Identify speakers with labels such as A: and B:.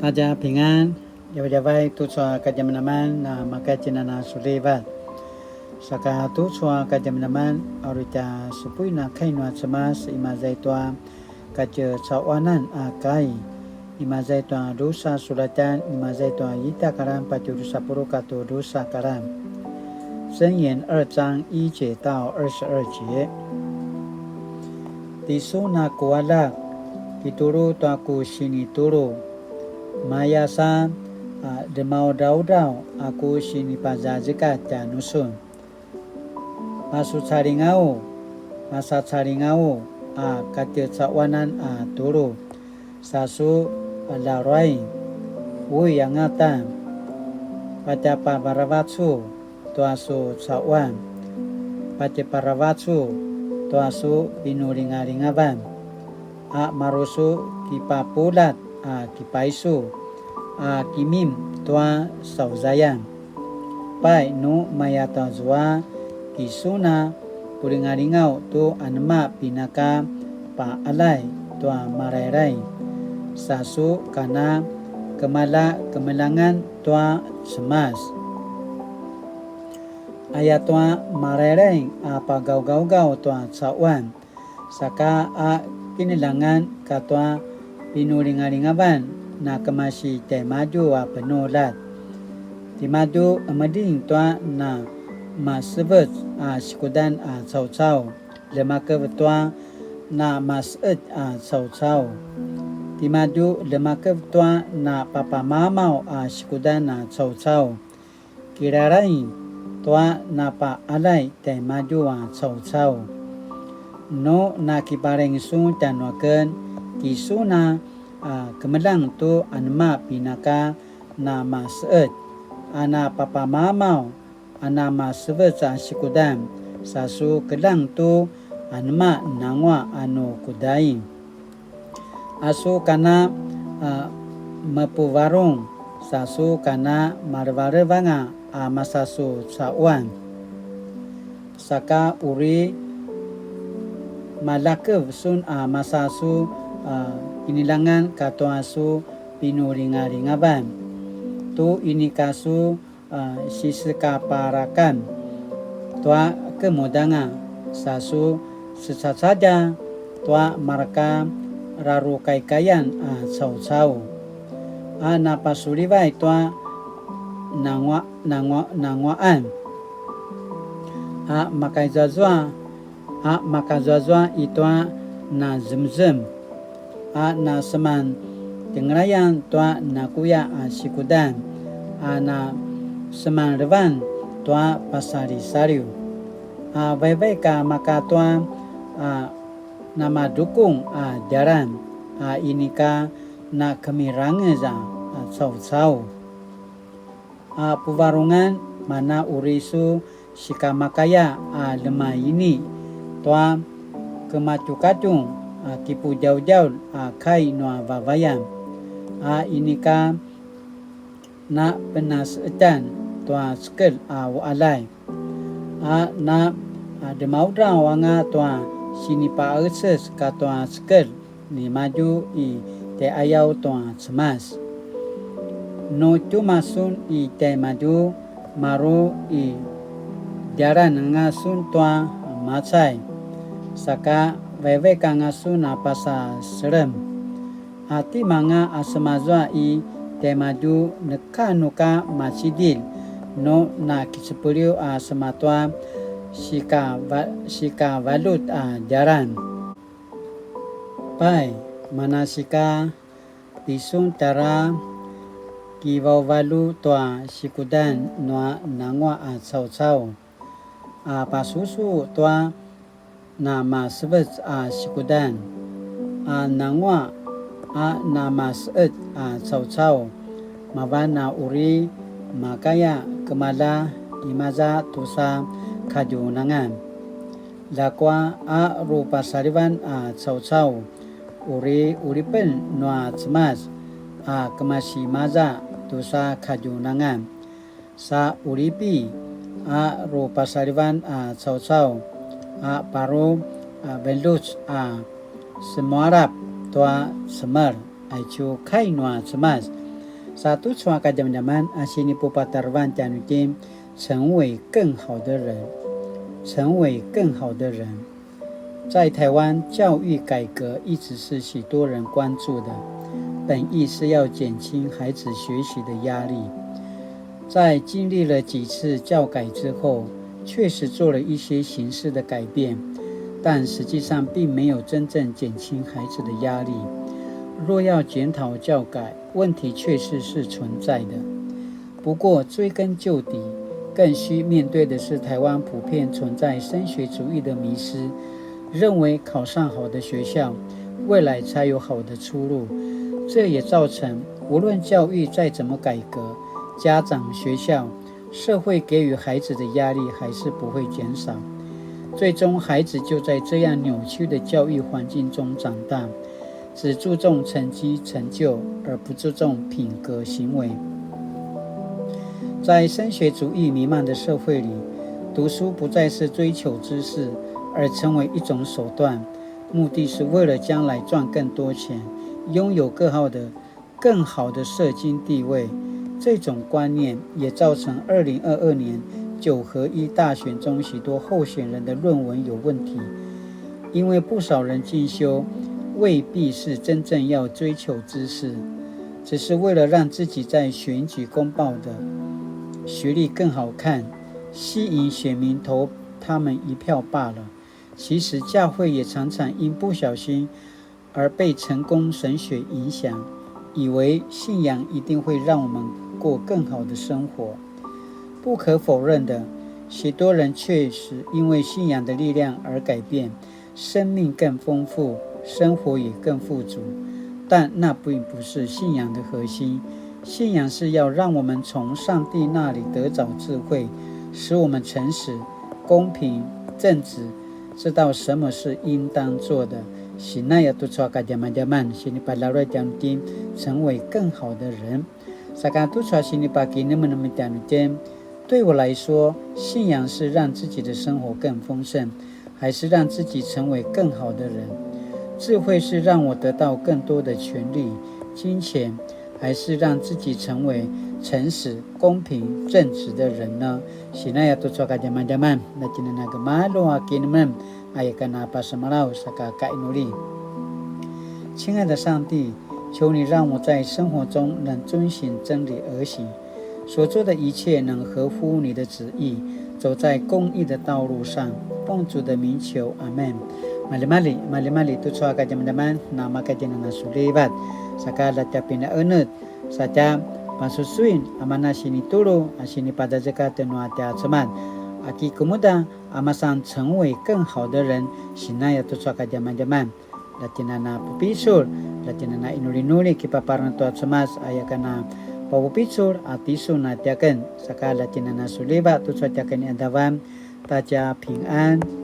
A: 大家平安，要vai tu soa kaja menaman na maka cinana sulevat. Saka tu soa kaja menaman aruta supui na kainwa semas imazai tua kaja sawanan akai. Imazai tua dosa sulatan imazai tua yita karam patu dosa puru katu dosa karam. 箴言2章1节到22节。Di suna kuala kituru tuaku sini turu. Mayasa demau daudau aku sini pazazika janusun. Masu caringau masa caringau katil cawanan turu. Sasu larai ui yangatan pada paravatsu tuasu cawan pada paravatsu tuasu pinuringaringaban marusu kipapulat kipaisu kimim tua sauzayan pai nu mayata zua kisuna puringaringau tu anma pinaka pa alai tua marairai sasu kana kemelangan tua semas ayat tua marairai apa gau-gau tua cawan saka kinilangan katua pinuringaringaban na kemasi temaju penolat timaju amading tua na masebut sikudan cau-cau lemaka tua na maset cau-cau timaju lemaka tua na papa mamau sikudan cau-cau kirarai tua na pa alai temaju cau-cau no na kipareng sun tanwaken kisuna kemelang tu anma pinaka na maset ana papa mamau ana masebut sikudan sasu kelang tu anma nangwa anu kudai asu kana mepuwarung sasu kana marwarebanga masasu cawan saka uri malakev sun masasu inilangan katuasu pinuringaringaban tu ini kasu sisekaparakan tua kemudanga sasu saja tua marka raru kaikayan cau-cau napasulibai tua nangwaan makazazwa itua na zemzem na seman tengrayan tua nakuya sikudan na seman revan tua pasari sariu vai ka maka tua nama dukung jaran ini ka na kemirangeza cau-cau puvarungan mana urisu sikamakaya lemah ini tua kemacu-kacung kipu jauh-jauh kai noa vavayan ini ka na penasetan tua skel walai na demaudra wanga tua sini pa eses ka tua skel ni maju te ayau tua semas no cuma sun te maju maru jaran ngasun tua macai saka wewe kangasun pasa serem hati manga asemazwa temaju neka masidil no na kisepulio sematwa sika valut jaran pai manasika tisun tara kiwau valu tua sikudan noa nangwa cau-cau pasusu tua nama sebut sikudan nangwa nama set cau-cau mabana uri makaya kemala imaza tusa kajunangan lakwa rupa sariban cau-cau uri pen noa cemas kemasi maza tusa kajunangan sa uripi rupa sariban cau-cau paru belus semuarap tua semar aicu kai noa cemas Satu soal teman-teman asini pupatarwan janutim 成为更好的人，成为更好的人。在台湾，教育改革一直是许多人关注的，本意是要减轻孩子学习的压力。在经历了几次教改之后，确实做了一些形式的改变，但实际上并没有真正减轻孩子的压力。若要检讨教改，问题确实是存在的。不过追根究底，更需面对的是台湾普遍存在升学主义的迷思，认为考上好的学校，未来才有好的出路。这也造成无论教育再怎么改革，家长、学校、社会给予孩子的压力还是不会减少。最终孩子就在这样扭曲的教育环境中长大，只注重成绩成就，而不注重品格行为。在升学主义弥漫的社会里，读书不再是追求知识，而成为一种手段，目的是为了将来赚更多钱，拥有更好的社经地位。这种观念也造成2022年9合1大选中许多候选人的论文有问题，因为不少人进修未必是真正要追求知识，只是为了让自己在选举公报的学历更好看，吸引选民投他们一票罢了。其实教会也常常因不小心而被成功神学影响，以为信仰一定会让我们过更好的生活。不可否认的，许多人确实因为信仰的力量而改变，生命更丰富，生活也更富足，但那并不是信仰的核心。信仰是要让我们从上帝那里得着智慧，使我们诚实、公平、正直，知道什么是应当做的。Sina ya tu soal kajaman-jaman sini palarai jantim 成为更好的人。Saka tu soal sini pagi ni menemui jantim 对我来说，信仰是让自己的生活更丰盛，还是让自己成为更好的人？智慧是让我得到更多的权利、金钱，还是让自己成为诚实、公平、正直的人呢？Sina ya tu soal kajaman-jaman na cina na gemalo akinmen ayakana pasamalau saka kainuli。亲爱的上帝，求你让我在生活中能遵循真理而行，所做的一切能合乎你的旨意，走在公义的道路上。奉主的名求，阿们。Mali-mali tu soal kajaman-jaman nama kajian sulibat sakala capina enut saja pasusuin amana sini tulu asini pada zakat tenua tia seman aki kemuda amasan 成为更好的人 sinaya tu soal kajaman-jaman latinana pupisul latinana inuli-nuli kipaparan tua semas ayakana papupisul atisu na tiaken sakala latinana sulibat tu soal tiaken adawan大家平安。